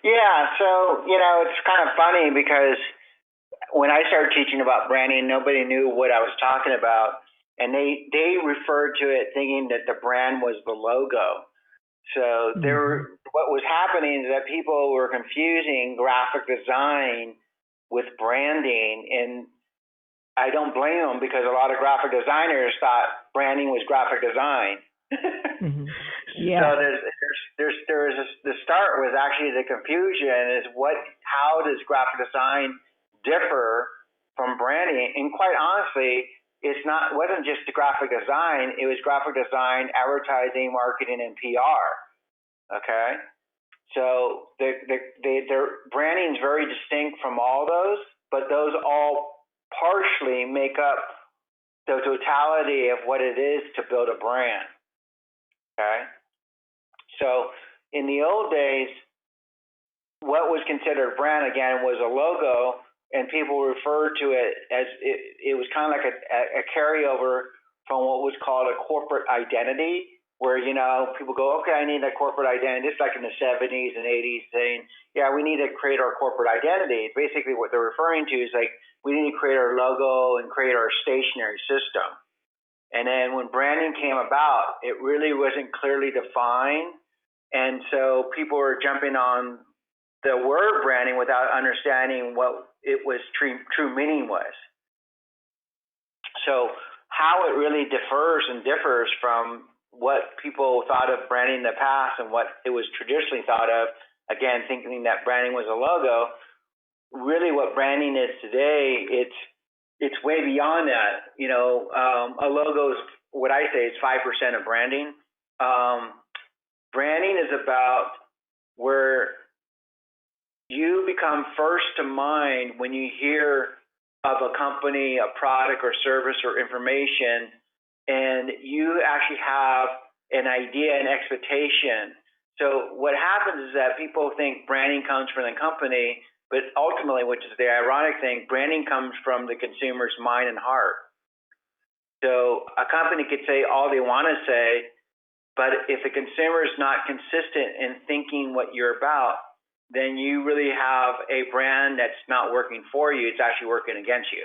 Yeah, so it's kind of funny because when I started teaching about branding, nobody knew what I was talking about, and they referred to it thinking that the brand was the logo. So Hmm. what was happening is that people were confusing graphic design with branding, and I don't blame them because a lot of graphic designers thought branding was graphic design. Hmm. So Yeah. the start was actually the confusion is how does graphic design differ from branding? And quite honestly, wasn't just the graphic design, it was graphic design, advertising, marketing, and PR. Okay. So their branding is very distinct from all those, but those all partially make up the totality of what it is to build a brand. Okay. So in the old days, what was considered a brand again was a logo, and people referred to it as it was kind of like a carryover from what was called a corporate identity, where people go, okay, I need a corporate identity. It's like in the 70s and 80s, saying, yeah, we need to create our corporate identity. Basically, what they're referring to is like we need to create our logo and create our stationery system. And then when branding came about, it really wasn't clearly defined. And so people were jumping on the word branding without understanding what it was true meaning was. So how it really differs from what people thought of branding in the past and what it was traditionally thought of, again, thinking that branding was a logo, really what branding is today, it's way beyond that. A logo is what I say is 5% of branding. Branding is about where you become first to mind when you hear of a company, a product or service or information, and you actually have an idea and expectation. So what happens is that people think branding comes from the company, but ultimately, which is the ironic thing, branding comes from the consumer's mind and heart. So a company could say all they want to say, but if the consumer is not consistent in thinking what you're about, then you really have a brand that's not working for you. It's actually working against you.